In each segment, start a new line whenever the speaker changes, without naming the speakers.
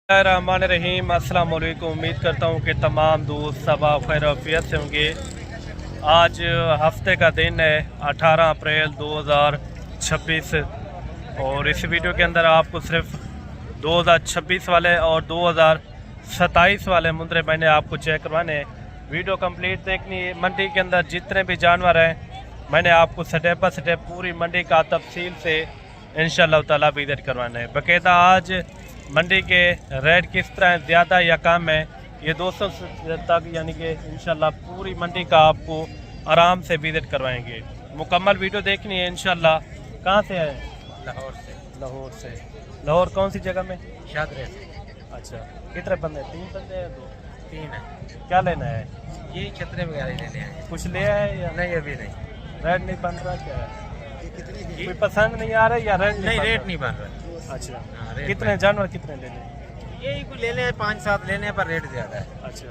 रहीम अस्सलाम वालेकुम। उम्मीद करता हूँ कि तमाम दोस्त सब खैर आफियत से होंगे। आज हफ्ते का दिन है 18 अप्रैल 2026 और इस वीडियो के अंदर आपको सिर्फ 2026 वाले और 2027 वाले मुंद्रे मैंने आपको चेक करवाने हैं। वीडियो कंप्लीट देखनी है। मंडी के अंदर जितने भी जानवर हैं मैंने आपको स्टेप बाय स्टेप पूरी मंडी का तफसील से इंशाअल्लाह ताला विजिट करवाना है। बाकायदा आज मंडी के रेट किस तरह ज़्यादा या कम है ये 200 तक यानी कि इंशाल्लाह पूरी मंडी का आपको आराम से विजिट करवाएंगे। मुकम्मल वीडियो देखनी है इंशाल्लाह। कहाँ से है? लाहौर से। लाहौर कौन सी जगह में?
शादरे से।
अच्छा, कितने बंदे? 3 बंदे हैं? 2
3 है।
क्या लेना है?
ये छतरे वगैरह लेने हैं।
कुछ लिया है या
नहीं? अभी नहीं।
रेट नहीं बन रहा? क्या है कोई पसंद नहीं आ रहा या रेट
नहीं? रेट नहीं बन रहा।
अच्छा,
रेट
कितने जानवर कितने लेने?
यही कुछ लेने हैं, 5-7 लेने हैं पर रेट ज़्यादा है।
अच्छा,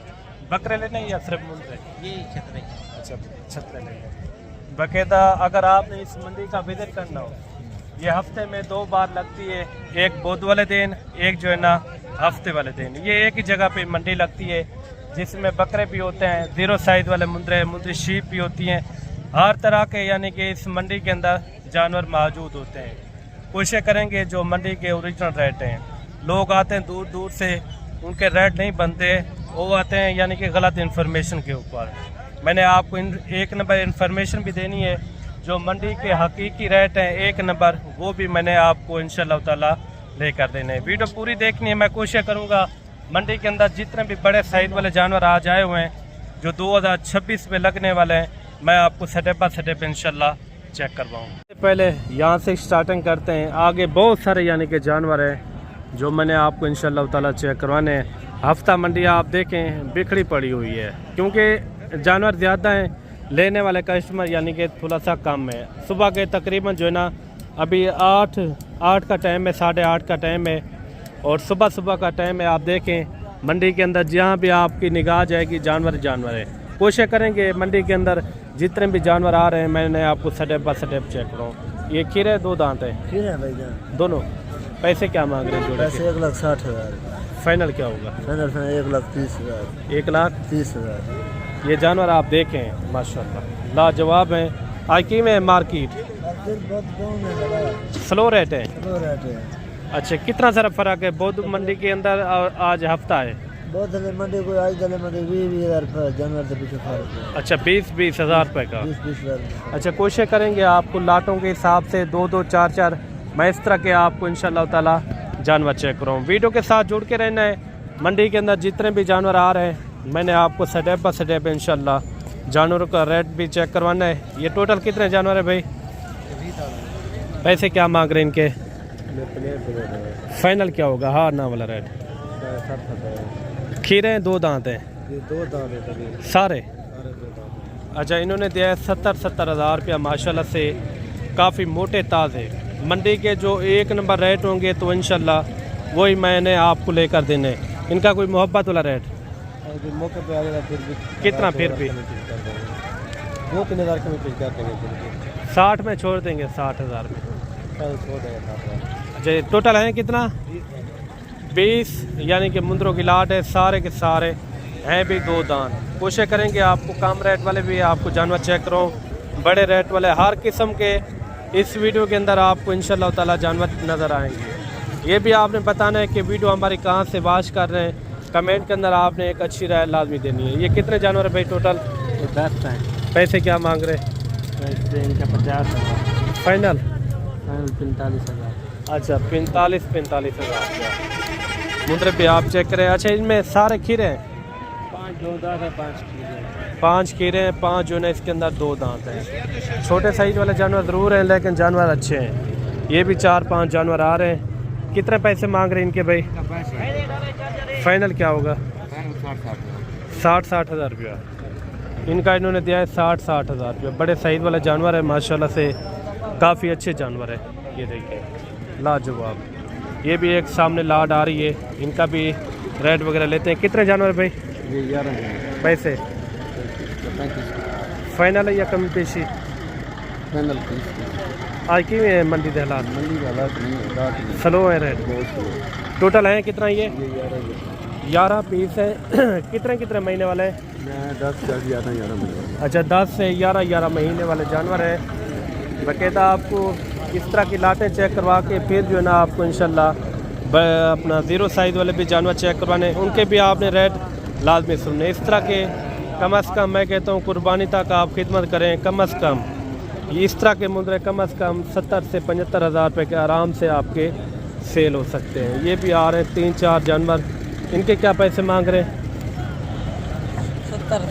बकरे लेने या सिर्फ मुंद्रे?
यही छतरे।
अच्छा, छतरे लेने। बाकायदा अगर आपने इस मंडी का विजिट करना हो, ये हफ्ते में 2 बार लगती है, एक बुध वाले दिन, एक जो है ना हफ्ते वाले दिन। ये एक ही जगह पे मंडी लगती है जिसमें बकरे भी होते हैं, 0 साइज वाले मुंद्री शीप भी होती हैं, हर तरह के यानी कि इस मंडी के अंदर जानवर मौजूद होते हैं। कोशिश करेंगे जो मंडी के ओरिजिनल रेट हैं। लोग आते हैं दूर दूर से, उनके रेट नहीं बनते, वो आते हैं यानी कि गलत इन्फॉर्मेशन के ऊपर। मैंने आपको एक नंबर इन्फॉर्मेशन भी देनी है, जो मंडी के हकीकी रेट हैं 1 नंबर, वो भी मैंने आपको इंशाअल्लाह ताला लेकर देने हैं। वीडियो पूरी देखनी है। मैं कोशिश करूँगा मंडी के अंदर जितने भी बड़े साइज वाले जानवर आज आए हुए हैं जो 2026 में लगने वाले हैं, मैं आपको स्टेप बाय स्टेप इंशाल्लाह चेक करवाऊँ। पहले यहाँ से स्टार्टिंग करते हैं। आगे बहुत सारे यानी कि जानवर हैं जो मैंने आपको इंशाअल्लाह ताला चेक करवाने हैं। हफ्ता मंडी आप देखें बिखरी पड़ी हुई है क्योंकि जानवर ज़्यादा हैं, लेने वाले कस्टमर यानी कि थोड़ा सा कम है। सुबह के तकरीबन जो है ना अभी 8 का टाइम है, 8:30 का टाइम है और सुबह का टाइम है। आप देखें मंडी के अंदर जहाँ भी आपकी निगाह जाएगी जानवर है। कोशिश करेंगे मंडी के अंदर जितने भी जानवर आ रहे हैं मैंने आपको स्टेप बाय स्टेप चेक कराऊँ। ये खीरे 2 दांत है?
खीरे है भाई
दोनों। पैसे क्या मांग रहे हैं जोड़े?
पैसे 1,60,000।
फाइनल क्या होगा?
फाइनल 1,30,000।
1,30,000। ये जानवर आप देखें माशाल्लाह लाजवाब हैं। आज की में मार्केट स्लो रेट है? अच्छा, कितना सारा फ़र्क है बौद्ध मंडी के अंदर और आज हफ्ता है?
बहुत मंडी को आज मंडी 20,000 जानवर से पीछे फर्क है।
अच्छा, 20 हज़ार रुपये का।
20,000।
अच्छा, कोशिश करेंगे आपको लाटों के हिसाब से 2-2, 4-4 मैं इस तरह के आपको इंशाअल्लाह ताला जानवर चेक कराऊँ। वीडियो के साथ जुड़ के रहना है। मंडी के अंदर जितने भी जानवर आ रहे हैं मैंने आपको स्टेप बाय स्टेप इंशाअल्लाह जानवरों का रेट भी चेक करवाना है। ये टोटल कितने जानवर है भाई? पैसे क्या मांग रहे हैं इनके? फाइनल क्या होगा? हाँ ना वाला रेट? खीरे 2 दांत हैं?
2 दांत
सारे। अच्छा, इन्होंने दिया है 70 हज़ार रुपया माशाल्लाह से, काफ़ी मोटे ताज़े। मंडी के जो 1 नंबर रेट होंगे तो इंशाल्लाह वही मैंने आपको लेकर देने। इनका कोई मोहब्बत वाला रेट
मौके पे आ जाएगा फिर भी
कितना? फिर भी
2-3 हज़ार कमी पेश कर देंगे।
60 में छोड़ देंगे? 60 हज़ार में
छोड़ देगा।
अच्छा, टोटल है कितना? 20 यानी कि मुंद्रों की लाट है। सारे के सारे हैं भी 2 दांत। कोशिश करेंगे आपको कम रेट वाले भी आपको जानवर चेक करो, बड़े रेट वाले हर किस्म के इस वीडियो के अंदर आपको इंशाअल्लाह ताला जानवर नज़र आएंगे। ये भी आपने बताना है कि वीडियो हमारी कहाँ से वाच कर रहे हैं। कमेंट के अंदर आपने एक अच्छी राय लाजमी देनी है। ये कितने जानवर है भाई टोटल?
10 हैं।
पैसे क्या मांग रहे?
इनका 50,000।
फाइनल
45,000।
अच्छा, 45 हज़ार मुंद्रे पे आप चेक करें। अच्छा, इनमें सारे खीरे हैं?
5 2 दांत है, 5 खीरे।
5 खीरे हैं, 5 जो है इसके अंदर 2 दांत हैं। छोटे साइज वाले जानवर ज़रूर हैं लेकिन जानवर अच्छे हैं। ये भी 4-5 जानवर आ रहे हैं। कितने पैसे मांग रहे हैं इनके भाई? फाइनल क्या होगा? 60 हज़ार रुपया। इनका इन्होंने दिया है 60 हज़ार रुपया। बड़े साइज वाले जानवर है माशाल्लाह से, काफ़ी अच्छे जानवर है। ये देखिए लाजवाब। ये भी एक सामने लाड आ रही है, इनका भी रेट वगैरह लेते हैं। कितने जानवर भाई?
ये 11
पैसे फाइनल है या कमी पेशी?
फाइनल।
आज की में मंडी के हालात?
मंडी के हालात नहीं,
स्लो है रेट? टोटल है कितना ये 11 पीस है। कितने कितने महीने वाले हैं?
10 11 महीने।
अच्छा 10 से 11 महीने वाले जानवर हैं। बाकायदा आपको इस तरह की लाटें चेक करवा के फिर जो है ना आपको इंशाल्लाह अपना 0 साइज़ वाले भी जानवर चेक करवाने, उनके भी आपने रेट लाजमी सुनने। इस तरह के कम अज़ कम मैं कहता हूँ कुर्बानी तक आप खिदमत करें, कम अज़ कम इस तरह के मुद्रे कम अज़ कम 70 से 75 हज़ार रुपये के आराम से आपके सेल हो सकते हैं। ये भी आ रहे हैं 3-4 जानवर, इनके क्या पैसे मांग रहे हैं?
70।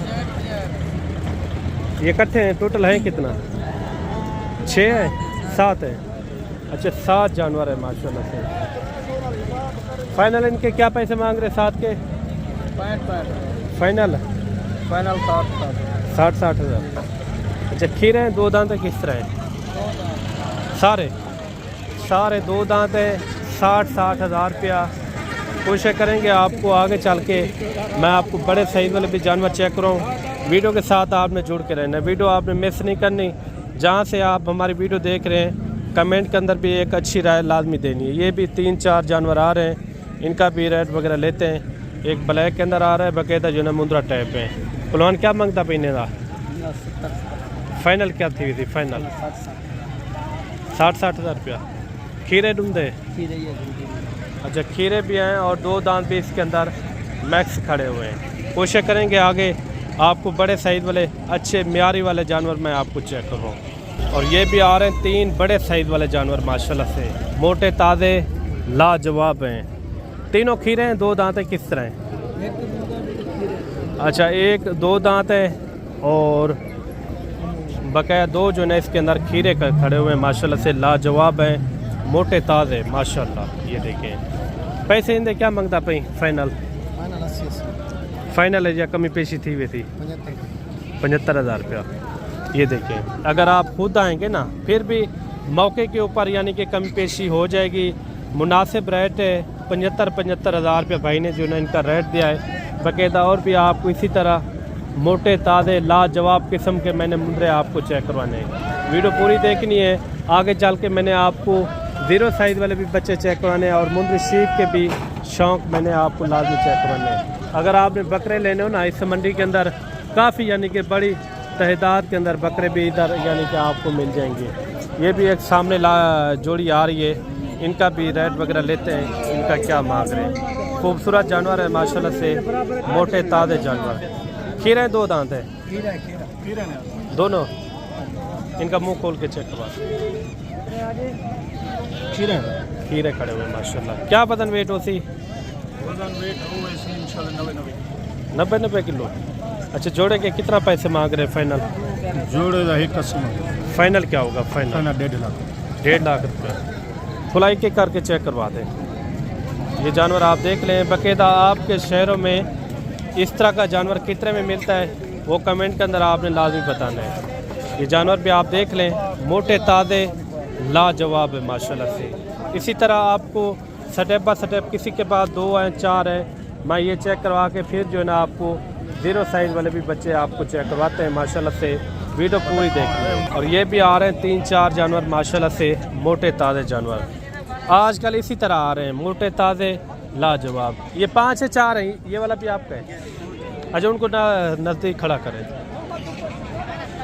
ये इकट्ठे हैं, टोटल है कितना? 6 है 7 है। अच्छा 7 जानवर है माशाल्लाह से। फाइनल इनके क्या पैसे मांग रहे हैं 7 के?
65
फाइनल 60 हज़ार। अच्छा खीरे हैं 2 दांत किस तरह है? सारे 2 दांत है 60 हज़ार रुपया। कोशिश करेंगे आपको आगे चल के मैं आपको बड़े साइज़ वाले भी जानवर चेक कराऊँ। वीडियो के साथ आपने जुड़ के रहना, वीडियो आपने मिस नहीं करनी। जहाँ से आप हमारी वीडियो देख रहे हैं कमेंट के अंदर भी एक अच्छी राय लाजमी देनी है। ये भी 3-4 जानवर आ रहे हैं, इनका भी रेट वगैरह लेते हैं। एक ब्लैक के अंदर आ रहा है बाकायदा जो है ना मुंद्रा टाइप है। पहलवान क्या मांगता पीने का? फाइनल क्या थी? फाइनल 60 हज़ार रुपया। खीरे ढूंढे? अच्छा खीरे भी हैं और 2 दांत भी इसके अंदर मैक्स खड़े हुए हैं। कोशिश करेंगे आगे आपको बड़े साइज़ वाले अच्छे म्यारी वाले जानवर मैं आपको चेक करूँ। और ये भी आ रहे हैं 3 बड़े साइज़ वाले जानवर माशाल्लाह से, मोटे ताज़े लाजवाब हैं। तीनों खीरे हैं, 2 दांत है, किस तरह हैं? अच्छा 1-2 दांत है और बकाया 2 जो है इसके अंदर खीरे खड़े हुए हैं माशाल्लाह से, लाजवाब हैं, मोटे ताज़े माशाल्लाह। ये देखें पैसे इनके क्या मांगता पई? फाइनल फाइनल है या कमी पेशी थी हुई थी? 75 हज़ार रुपया। ये देखें अगर आप खुद आएंगे ना फिर भी मौके के ऊपर यानी कि कमी पेशी हो जाएगी। मुनासिब रेट है 75 हज़ार रुपये भाई ने जो है इनका रेट दिया है बाकायदा। और भी आपको इसी तरह मोटे ताज़े लाजवाब किस्म के मैंने मुंद्रे आपको चेक करवाने हैं। वीडियो पूरी देखनी है, आगे चल के मैंने आपको 0 साइज़ वाले भी बच्चे चेक करवाने हैं और मुंद्री शीप के भी शौक़ मैंने आपको लाजमी चेक करवाने हैं। अगर आपने बकरे लेने हो ना इस मंडी के अंदर काफ़ी यानी कि बड़ी तादाद के अंदर बकरे भी इधर यानी कि आपको मिल जाएंगे। ये भी एक सामने जोड़ी आ रही है, इनका भी रेट वगैरह लेते हैं, इनका क्या मांग रहे हैं। खूबसूरत जानवर है माशाल्लाह से, मोटे ताज़े जानवर। खीरे 2 दांत है दोनों, इनका मुंह खोल के चेक करवा। खीरे खड़े हुए माशाल्लाह। क्या वजन वेट होती? 90 किलो। अच्छा जोड़े के कितना पैसे मांग रहे हैं फाइनल?
जोड़े का 1
फाइनल क्या होगा? फाइनल 1.5 लाख रुपये। खुला एक करके चेक करवा दें। ये जानवर आप देख लें बाकायदा। आपके शहरों में इस तरह का जानवर कितने में मिलता है वो कमेंट के अंदर आपने लाजमी बताना है। ये जानवर भी आप देख लें, मोटे ताज़े लाजवाब है माशाल्लाह से। इसी तरह आपको स्टेप बाय स्टेप किसी के पास 2 हैं 4 हैं, मैं ये चेक करवा के फिर जो है ना आपको 0 साइज़ वाले भी बच्चे आपको चेक करवाते हैं माशाल्लाह से। वीडियो पूरी देखें। और ये भी आ रहे हैं 3-4 जानवर माशाल्लाह से, मोटे ताज़े जानवर आजकल इसी तरह आ रहे हैं, मोटे ताज़े लाजवाब। ये 5 से 4 हैं, ये वाला भी आपका है। अच्छा उनको नज़दीक खड़ा करें।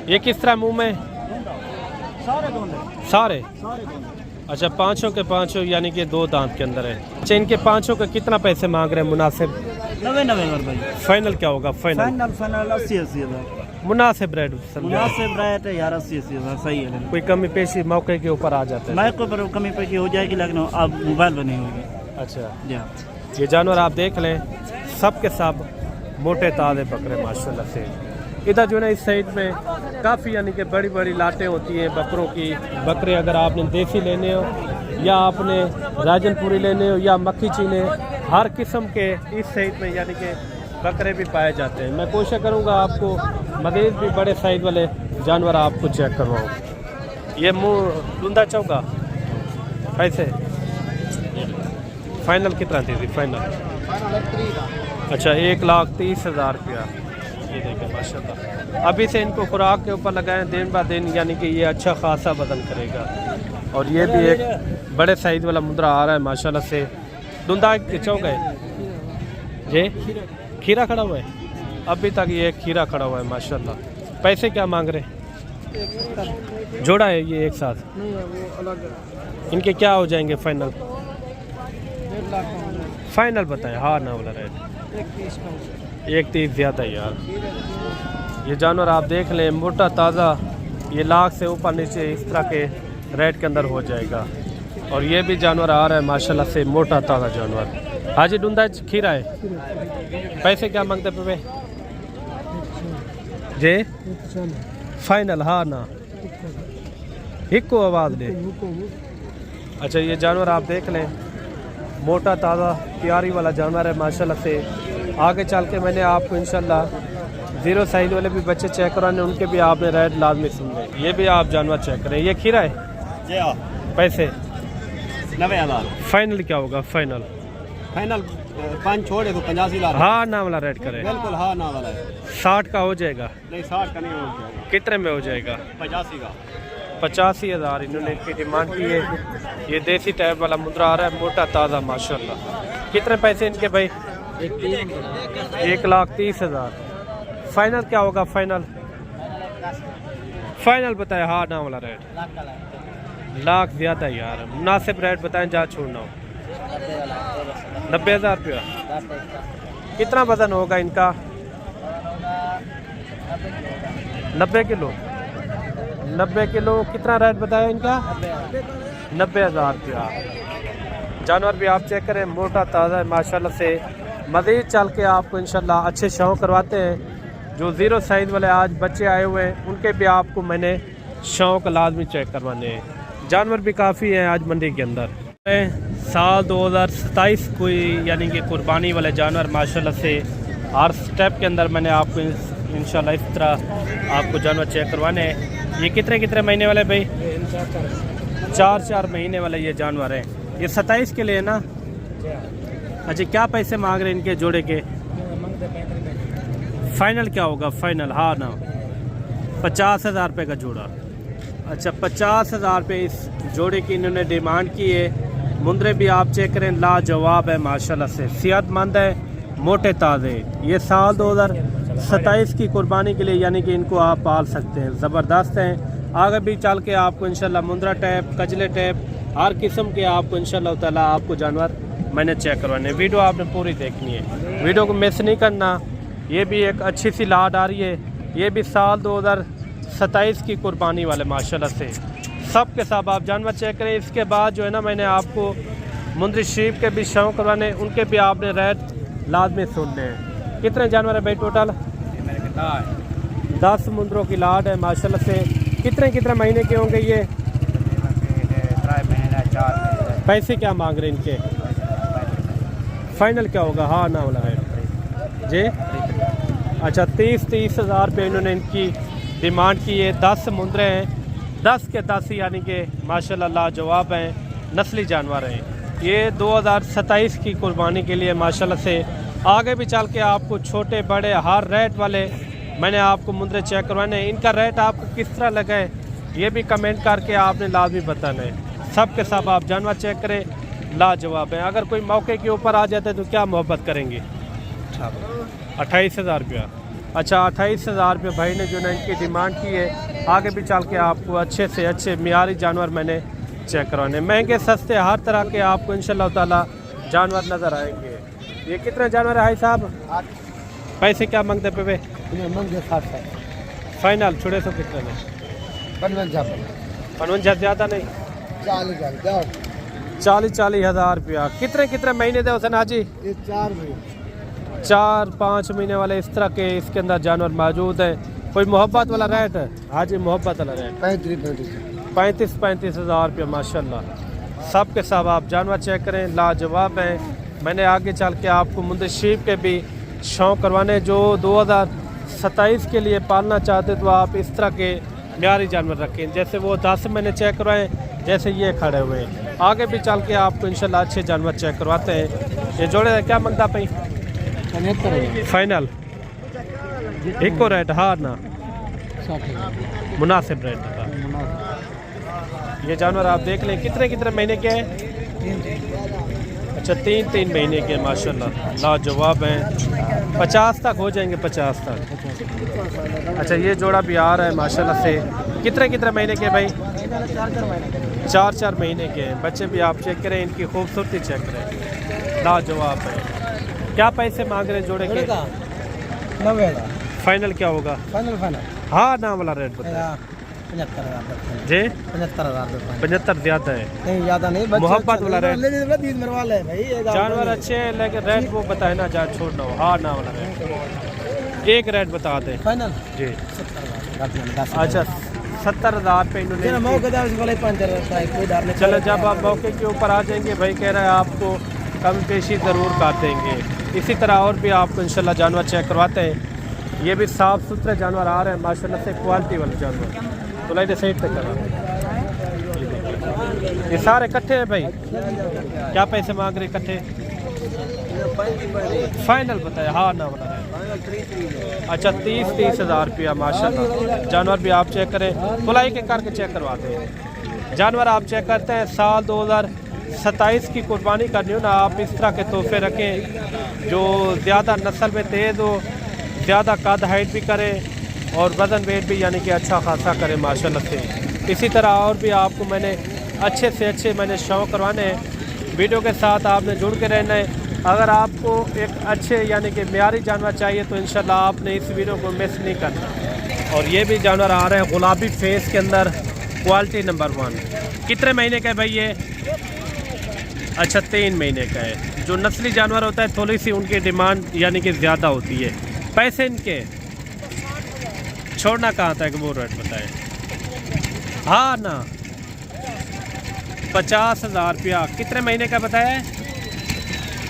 ये किस तरह मुंह में? सारे अच्छा 5 के 5 यानी कि 2 दांत के अंदर है। अच्छा इनके 5 का कितना पैसे मांग रहे हैं मुनासिब?
90
फाइनल क्या होगा? फाइनल
80 हज़ार
मुनासिब रेट
है यार। 80 हज़ार सही है।
कोई कमी पेशी मौके के ऊपर आ जाता है?
मैं को पर कमी पेशी हो जाएगी लेकिन अब मोबाइल पर नहीं होगी।
अच्छा ये जानवर आप देख लें, सब के सब मोटे ताज़े बकरे माशाल्लाह से। इधर जो है ना इस साइड में काफ़ी यानी कि बड़ी बड़ी लाटें होती हैं बकरों की। बकरे अगर आपने देसी लेने हो या आपने राजनपुरी लेने हो या मक्खी चीने, हर किस्म के इस साइड में यानी कि बकरे भी पाए जाते हैं। मैं कोशिश करूँगा आपको मज़ीद भी बड़े साइज़ वाले जानवर आपको चेक करवाऊँ। ये मुँह धुंधा चौका कैसे? फाइनल कितना थी? फाइनल अच्छा 1,30,000 रुपया। ये देखें माशाल्लाह। अभी से इनको खुराक के ऊपर लगाएं, दिन ब दिन यानी कि ये अच्छा खासा वजन करेगा। और ये भी एक बड़े साइज़ वाला मुद्रा आ रहा है माशाल्लाह से, धुंधा चौक है जी। खीरा खड़ा हुआ है अभी तक, ये खीरा खड़ा हुआ है माशाल्लाह। पैसे क्या मांग रहे हैं? जोड़ा है ये एक साथ?
नहीं है, वो अलग है।
इनके क्या हो जाएंगे फाइनल?
1.5 लाख
फाइनल बताएं। हाँ ना वाला रेट
1.30 का।
1.30 ज़्यादा है यार। ये जानवर आप देख लें, मोटा ताज़ा, ये लाख से ऊपर नीचे इस तरह के रेट के अंदर हो जाएगा। और ये भी जानवर आ रहा है माशाल्लाह से, मोटा ताज़ा जानवर। हाजी डूंदा खीरा है। पैसे क्या मांगते पे जे? फाइनल हाँ ना? हिक्को आवाज़ दे। अच्छा ये जानवर आप देख लें, मोटा ताज़ा प्यारी वाला जानवर है माशाल्लाह से। आगे चल के मैंने आपको इंशाल्लाह 0 साइज वाले भी बच्चे चेक करवाने, उनके भी आपने रेट लाजमी सुनने। ये भी आप जानवर चेक करें। ये खीरा है। पैसे
90,000
फाइनल क्या होगा? फाइनल
फाइनल 5 छोड़े तो 85 लाख।
हाँ ना वाला रेट करें।
बिल्कुल हाँ ना वाला है।
60 का हो जाएगा?
नहीं 60 का नहीं हो जाएगा।
कितने में हो जाएगा?
85 का।
85,000 इन्होंने इनकी डिमांड की है। ये देसी टाइप वाला मुद्रा आ रहा है, मोटा ताज़ा माशाल्लाह। कितने पैसे इनके भाई? 1,30,000। फाइनल क्या होगा? फाइनल फाइनल बताए। हाँ ना वाला रेट लाख ज़्यादा यार, मुनासिब रेट बताएं जहाँ छोड़ना हो। 90,000 रुपया। कितना वजन होगा इनका? 90 किलो। 90 किलो। कितना रेट बताया इनका? 90,000 रुपया। जानवर भी आप चेक करें, मोटा ताज़ा है माशाल्लाह से। मज़ीद चल के आपको इंशाल्लाह अच्छे शौक करवाते हैं। जो 0 साइज़ वाले आज बच्चे आए हुए हैं, उनके भी आपको मैंने शौक लाजमी चेक करवाने हैं। जानवर भी काफ़ी हैं आज मंडी के अंदर। साल 2027 कोई यानी कि कुर्बानी वाले जानवर माशाल्लाह से हर स्टेप के अंदर मैंने आपको इंशाल्लाह इस तरह आपको जानवर चेक करवाने हैं। ये कितने महीने वाले भाई? 4 महीने वाले ये जानवर हैं। ये 27 के लिए ना? अच्छा क्या पैसे मांग रहे हैं इनके जोड़े के? फाइनल क्या होगा? फाइनल हाँ ना? 50,000 रुपये का जोड़ा। अच्छा 50,000 रुपये इस जोड़े की इन्होंने डिमांड की है। मुंदरे भी आप चेक करें, लाजवाब है माशाल्लाह से, सेहतमंद है, मोटे ताज़े। ये साल 2027 की कुर्बानी के लिए यानी कि इनको आप पाल सकते हैं, ज़बरदस्त हैं। आगे भी चल के आपको इंशाल्लाह मुंदरा टैप, कजले टैप, हर किस्म के आपको इंशाल्लाह ताला आपको जानवर मैंने चेक करवाने। वीडियो आपने पूरी देखनी है, वीडियो को मिस नहीं करना। ये भी एक अच्छी सी लाड आ रही है। ये भी साल 2027 की कुर्बानी वाले माशाल्लाह से, सब के सब आप जानवर चेक करें। इसके बाद जो है ना मैंने आपको मुंदरी शीप के भी शौक करवाने, उनके भी आपने रेट लाजमी सुनने हैं। कितने जानवर है भाई टोटल? 10 मुंदरों की लाड है माशाल्लाह से। कितने महीने के होंगे ये?
3 महीने 4 महीने।
पैसे क्या मांग रहे हैं इनके? फाइनल क्या होगा? हाँ ना वाला रेट जी? अच्छा 30,000 रुपये इन्होंने इनकी डिमांड की है। 10 मुंदरे हैं, 10 के 10 यानी कि माशाल्लाह लाजवाब हैं, नस्ली जानवर हैं। ये 2027 की कुर्बानी के लिए माशाल्लाह से। आगे भी चल के आपको छोटे बड़े हर रेट वाले मैंने आपको मुंदरे चेक करवाने हैं। इनका रेट आपको किस तरह लगा है ये भी कमेंट करके आपने लाजमी बताना है। सब के सब आप जानवर चेक करें, लाजवाब हैं। अगर कोई मौके के ऊपर आ जाते तो क्या मोहब्बत करेंगे? 28,000 रुपया। अच्छा 28,000 रुपये भाई ने जो ना इनकी डिमांड की है। आगे भी चल के आपको अच्छे से अच्छे मियारी जानवर मैंने चेक करवाने, महंगे सस्ते हर तरह के आपको इंशाल्लाह ताला जानवर नज़र आएंगे। ये कितने जानवर है भाई साहब? पैसे क्या मांगते पे? फाइनल छोड़े सो कितने में? 55 ज़्यादा नहीं? 40,000 रुपया। कितने महीने थे हुसैन हाजी? 4-5 महीने वाले इस तरह के इसके अंदर जानवर मौजूद है। कोई मोहब्बत वाला रेट है हाजी? मोहब्बत वाला रेट 35,000 रुपया माशाल्लाह। सब के सब आप जानवर चेक करें, लाजवाब हैं। मैंने आगे चल के आपको मुंदरी शीप के भी शौक करवाने। जो 2027 के लिए पालना चाहते तो आप इस तरह के म्यारी जानवर रखें, जैसे वो 10 महीने चेक करवाएं, जैसे ये खड़े हुए हैं। आगे भी चल के आपको इंशाल्लाह अच्छे जानवर चेक करवाते हैं। ये जोड़े क्या मांगता पाई? फाइनल एक को रेट हाँ ना? मुनासिब रेट था। ये जानवर आप देख लें, कितने महीने के हैं? अच्छा 3-3 महीने के माशाल्लाह लाजवाब हैं। 50 तक हो जाएंगे, 50 तक। अच्छा ये जोड़ा भी आ रहा है माशाल्लाह से। कितने महीने के भाई? 4-4 महीने के हैं। बच्चे भी आप चेक करें, इनकी खूबसूरती चेक करें, लाजवाब है। क्या पैसे मांग रहे हैं जोड़े के?
90
फाइनल क्या होगा?
फाइनल
हाँ नाम वाला रेट बताए
75,000
जी।
75,000
75 ज़्यादा है,
नहीं ज़्यादा नहीं,
मोहब्बत वाला रेट।
भाई
जानवर अच्छे हैं लेकिन रेट वो बताए ना, जहाँ छोड़ना हो। हाँ नाम वाला रेट एक रेट बता दें
फाइनल
जी।
70,000।
अच्छा 70,000 पे इन्होंने। चलो जब आप मौके के ऊपर आ जाएंगे, भाई कह रहा है आपको कम पेशी ज़रूर कर देंगे। इसी तरह और भी आपको इंशाल्लाह जानवर चेक करवाते हैं। ये भी साफ़ सुथरे जानवर आ रहे हैं माशाल्लाह से, क्वालिटी वाले जानवर। तो लाइट साइड तक करा, ये सारे इकट्ठे हैं भाई। क्या पैसे मांग रहे इकट्ठे? फाइनल बताया हाँ ना बता रहे। अच्छा 30 हज़ार रुपया माशाल्लाह। जानवर भी आप चेक करें, तुलाई के करके चेक करवाते हैं। जानवर आप चेक करते हैं, साल 2027 की कुर्बानी करनी हो ना, आप इस तरह के तोहफे रखें जो ज़्यादा नस्ल में तेज़ हो, ज़्यादा कद हाइट भी करे और वज़न वेट भी यानी कि अच्छा खासा करे माशाल्लाह से। इसी तरह और भी आपको मैंने अच्छे से अच्छे मैंने शौक़ करवाने हैं। वीडियो के साथ आपने जुड़ के रहना है। अगर आपको एक अच्छे यानी कि म्यारी जानवर चाहिए तो इंशाल्लाह आपने इस वीडियो को मिस नहीं करना। और ये भी जानवर आ रहे हैं गुलाबी फेस के अंदर, क्वालिटी नंबर 1। कितने महीने का है भाई ये? अच्छा 3 महीने का है। जो नस्ली जानवर होता है थोड़ी सी उनकी डिमांड यानी कि ज़्यादा होती है। पैसे इनके छोड़ना कहाँ तक वो रेट बताए? हाँ ना 50,000 रुपया। कितने महीने का बताया है?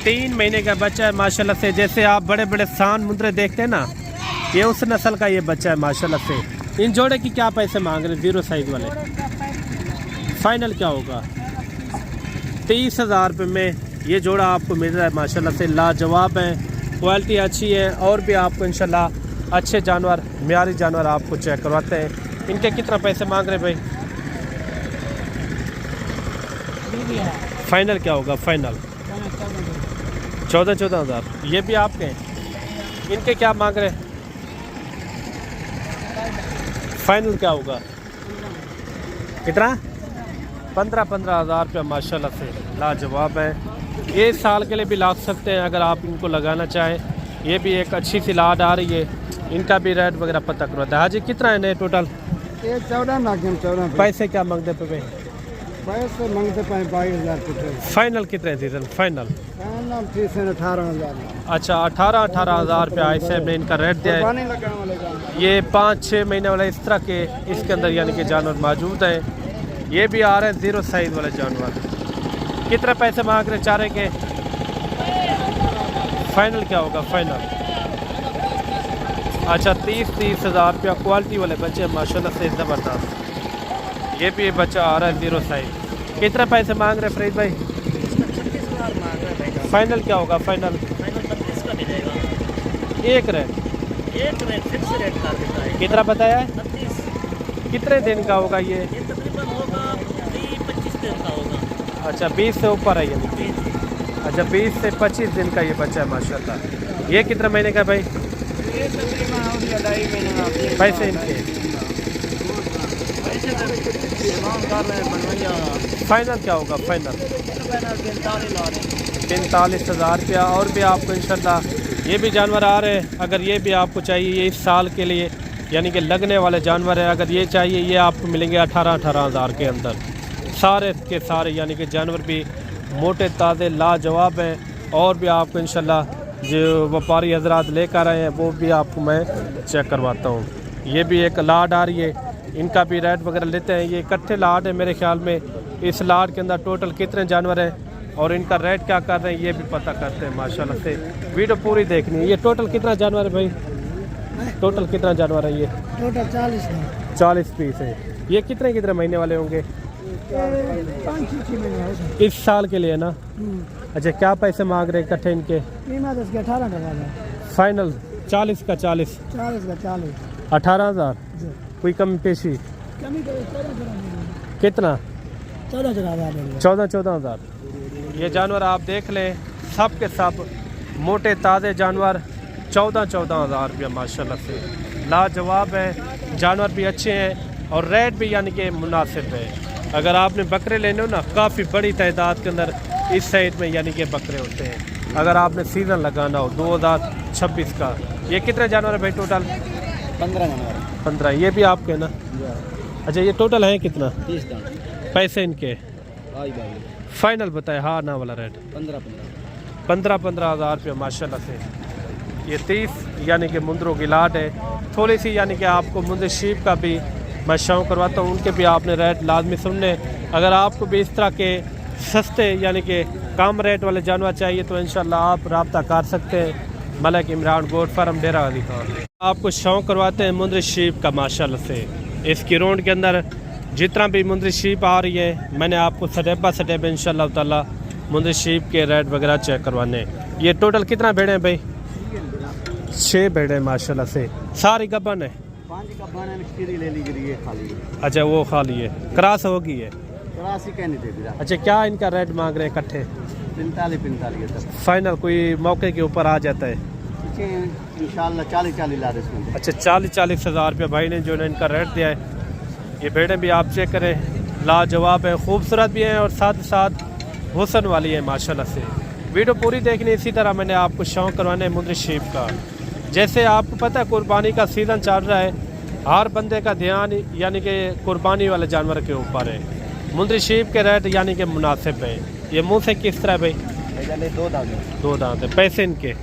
3 महीने का बच्चा है माशाल्लाह से। जैसे आप बड़े बड़े सान मुंदरे देखते हैं ना, ये उस नस्ल का ये बच्चा है माशाल्लाह से। इन जोड़े की क्या पैसे मांग रहे हैं? 0 साइज वाले फाइनल क्या होगा? 30,000 रुपये में ये जोड़ा आपको मिल रहा है माशाल्लाह से। लाजवाब है, क्वालिटी अच्छी है। और भी आपको इंशाल्लाह अच्छे जानवर, म्यारी जानवर आपको चेक करवाते हैं। इनके कितना पैसे मांग रहे हैं भाई? फाइनल क्या होगा? फाइनल 14 हज़ार। ये भी आपके हैं। इनके क्या मांग रहे हैं? फाइनल क्या होगा? कितना? 15 हज़ार रुपया माशाल्लाह से। लाजवाब है। ये साल के लिए भी ला सकते हैं अगर आप इनको लगाना चाहें। ये भी एक अच्छी सी लाड आ रही है। इनका भी रेट वगैरह पता करवाता है। हाजी कितना है टोटल?
14
पैसे क्या मांगते पे भाई?
पैसे मांगते 22,000।
फाइनल कितने सीजन? फाइनल
18,000।
अच्छा 18 हज़ार रुपया ऐसे हमने इनका रेट दिया है। ये 5-6 महीने वाला इस तरह के इसके अंदर यानी कि जानवर मौजूद हैं। ये भी आ रहे हैं 0 साइज वाले जानवर। कितने पैसे मांग रहे चारे के? फाइनल क्या होगा? फाइनल अच्छा 30 हज़ार रुपया। क्वालिटी वाले बच्चे माशाल्लाह से ज़बरदस्त। ये भी बच्चा आ रहा है 0 साइज। कितने पैसे मांग रहे फरीद भाई? फाइनल क्या होगा? फाइनल एक रेट
फिक्स रेट कर देता है।
कितना बताया है?
32।
कितने दिन का होगा ये?
तकरीबन होगा 20-25 दिन का होगा।
अच्छा 20 से ऊपर है ये। अच्छा 20 से 25 दिन का ये बच्चा है माशाल्लाह। ये कितने महीने का भाई?
ये तकरीबन 2.5 महीने का।
पैसे इनके फाइनल क्या होगा? फाइनल 43 हज़ार रुपया। और भी आपको इंशाल्लाह ये भी जानवर आ रहे हैं। अगर ये भी आपको चाहिए, ये इस साल के लिए यानी कि लगने वाले जानवर है, अगर ये चाहिए ये आपको मिलेंगे 18 हज़ार के अंदर। सारे के सारे यानी कि जानवर भी मोटे ताज़े लाजवाब हैं। और भी आपको इंशाल्लाह जो व्यापारी हजरात लेकर आए हैं वो भी आपको मैं चेक करवाता हूँ। ये भी एक लाड आ रही है, इनका भी रेट वगैरह लेते हैं। ये इकट्ठे लाड है मेरे ख्याल में। इस लाड के अंदर टोटल कितने जानवर हैं और इनका रेट क्या कर रहे हैं ये भी पता करते हैं माशाल्लाह से। वीडियो पूरी देखनी है। ये टोटल कितना जानवर है भाई? टोटल कितना जानवर है ये?
टोटल
40 पीस है। ये कितने महीने वाले होंगे?
5-6 महीने
इस साल के लिए ना। अच्छा क्या पैसे मांग रहे हैं इकट्ठे इनके?
18,000।
फाइनल 40 का 40। 18 हज़ार। कोई कम पेशी? कितना? 14 हज़ार। ये जानवर आप देख लें, सब के सब मोटे ताज़े जानवर 14-14 हज़ार रुपया माशाल्लाह से लाजवाब है। जानवर भी अच्छे हैं और रेट भी यानी कि मुनासिब है। अगर आपने बकरे लेने हो ना, काफ़ी बड़ी तादाद के अंदर इस साइड में यानी कि बकरे होते हैं। अगर आपने सीज़न लगाना हो 2026 का, ये कितने जानवर है भाई टोटल?
15 जानवर।
15। ये भी आपके ना? अच्छा, ये टोटल है कितना?
30 दाने।
पैसे इनके
भाई
फाइनल बताए, हाँ ना वाला रेट? 15 हज़ार रुपया माशाल्लाह से। ये 30 यानी कि मुंदरों की लाट है। थोड़ी सी यानी कि आपको मुंदर शीप का भी मैं शौक करवाता हूँ, उनके भी आपने रेट लाजमी सुनने। अगर आपको भी इस तरह के सस्ते यानी कि कम रेट वाले जानवर चाहिए तो इंशाल्लाह आप रब्ता कर सकते हैं मलिक इमरान गोट फार्म डेरा वाली खान। आपको शौक करवाते हैं मुंदर शीप का माशाल्लाह से। इसकी रोड के अंदर जितना भी मुंदरी शीप आ रही है, मैंने आपको स्टेप बाय स्टेप इंशाल्लाह ताला मुंदरी शीप के रेट वगैरह चेक करवाने। ये टोटल कितना भेड़े हैं भाई? 6 भेड़े माशाल्लाह से। सारी गबन है?
5 गबन है, ले ली गई है खाली।
अच्छा, वो खाली है, क्रॉस होगी है?
क्रॉस ही कहने दे दिया।
अच्छा, क्या इनका रेट मांग रहे हैं इकट्ठे?
45
फाइनल कोई मौके के ऊपर आ जाता है?
इंशाल्लाह 40 ला दे इसमें।
अच्छा, 40 हज़ार रुपया भाई ने जो है इनका रेट दिया है। ये भेड़ें भी आप चेक करें, लाजवाब है, खूबसूरत भी हैं और साथ ही साथ हुस्न वाली है माशाल्लाह से। वीडियो पूरी देखनी, इसी तरह मैंने आपको शौक करवाने मुंदरी शीप का। जैसे आपको पता है कुर्बानी का सीज़न चल रहा है, हर बंदे का ध्यान यानी कि कुर्बानी वाले जानवर के ऊपर है। मुंदरी शीप के रेट यानी कि मुनासिब है। ये मुँह से किस तरह भाई? 2 दांत है। पैसे इनके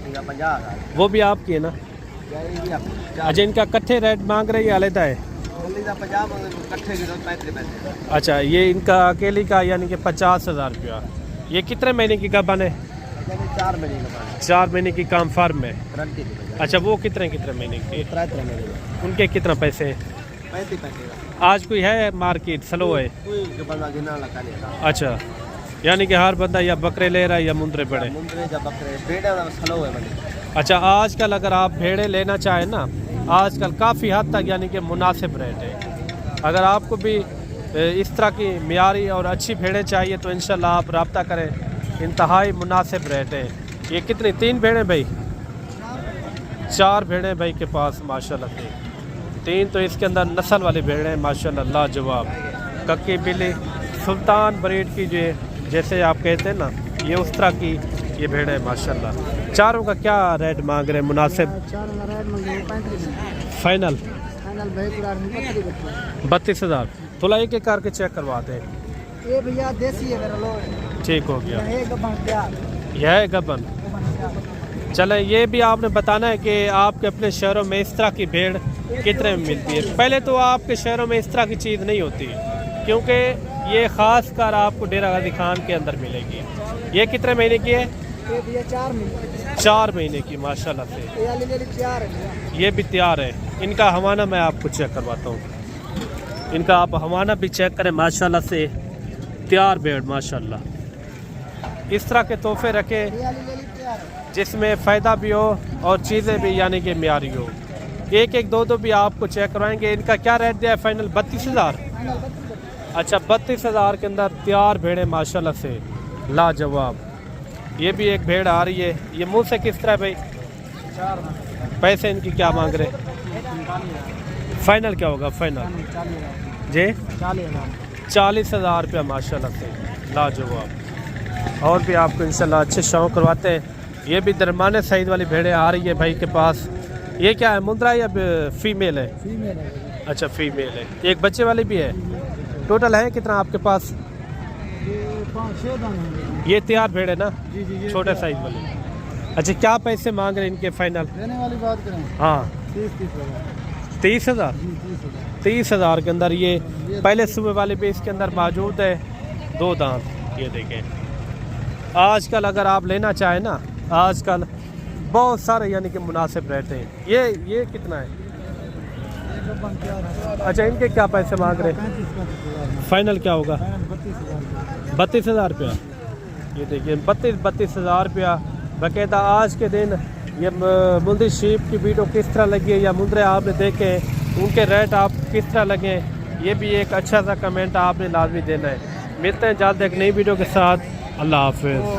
50,000।
वो भी आपकी है ना? अच्छा, इनका कट्ठे रेट मांग रही है अलहदा है? अच्छा, ये इनका अकेली का यानी कि 50 हज़ार रुपया। ये कितने महीने की गबन है?
4 महीने का।
4 महीने की काम फार्म में। अच्छा, वो कितने महीने की?
3 महीने।
उनके कितना पैसे है?
35।
आज कोई है मार्केट स्लो है? अच्छा, यानी कि हर बंदा या बकरे ले रहा है या मुंदरे बड़े? अच्छा, आजकल अगर आप भेड़े लेना चाहें ना, आजकल काफ़ी हद तक यानी कि मुनासिब रेट है। अगर आपको भी इस तरह की मियारी और अच्छी भेड़ें चाहिए तो इंशाल्लाह आप रब्ता करें, इंतहाई मुनासिब रेट है। ये कितनी? 3 भेड़ें भाई? 4 भेड़ें भाई के पास माशाल्लाह से। 3 तो इसके अंदर नस्ल वाली भेड़ें माशाल्लाह लाजवाब। कक्की बिल्ली सुल्तान ब्रीड की जो जैसे आप कहते हैं ना, ये उस तरह की ये भेड़ें माशाल्लाह। चारों का क्या रेट मांग रहे हैं मुनासिब? फाइनल 32 हज़ार। थोड़ा एक करके चेक करवाते हैं।
ये भैया देसी है मेरा लोग।
ठीक हो गया।
यह
है गबन। चले, ये भी आपने बताना है कि आपके अपने शहरों में इस तरह की भेड़ कितने में मिलती है। पहले तो आपके शहरों में इस तरह की चीज़ नहीं होती, क्योंकि ये ख़ास कर आपको डेरा गाजी खान के अंदर मिलेगी। ये कितने महीने की है? 4 महीने की माशाल्लाह से। ये भी तैयार है। इनका हवाना मैं आपको चेक करवाता हूँ। इनका आप हवाना भी चेक करें माशाल्लाह से। तैयार भेड़ माशाल्लाह। इस तरह के तोहफे रखें जिसमें फ़ायदा भी हो और चीज़ें भी यानी कि म्यारी हो। 1-1, 2-2 भी आपको चेक करवाएंगे। इनका क्या रेट दिया है फाइनल? 32 हज़ार। अच्छा, 32 हज़ार के अंदर तैयार भेड़ें माशाल्लाह से लाजवाब। ये भी एक भेड़ आ रही है। ये मुँह से किस तरह भाई? पैसे इनकी क्या मांग रहे? फाइनल क्या होगा फाइनल? जी 40 हज़ार रुपया माशाल्लाह से लाजवाब। और भी आपको इंशाल्लाह अच्छे शौक करवाते हैं। ये भी दरमाने सईद वाली भेड़ें आ रही है भाई के पास। ये क्या है, मुंद्रा या फीमेल है?
फीमेल है।
अच्छा, फीमेल है। एक बच्चे वाली भी है। टोटल है कितना आपके पास? ये तैयार भेड़ है ना?
जी
छोटे साइज वाले। अच्छा, क्या पैसे मांग रहे हैं इनके फाइनल?
देने वाली बात करें?
हाँ 30 हज़ार। 30 हज़ार के अंदर ये पहले सुबह वाले भी इसके अंदर मौजूद है। 2 दांत। ये देखें। आजकल अगर आप लेना चाहें ना, आजकल बहुत सारे यानी कि मुनासिब रेट हैं। ये कितना है? अच्छा, इनके क्या पैसे मांग रहे हैं? फाइनल क्या होगा? 32 हज़ार रुपया। ये देखिए 32 हज़ार रुपया बाकायदा। आज के दिन ये मुंदरी शीप की वीडियो किस तरह लगी है या मुंदरे आपने देखे, उनके रेट आप किस तरह लगे, ये भी एक अच्छा सा कमेंट आपने लाजमी देना है। मिलते हैं जल्द एक नई वीडियो के साथ। अल्लाह हाफिज़।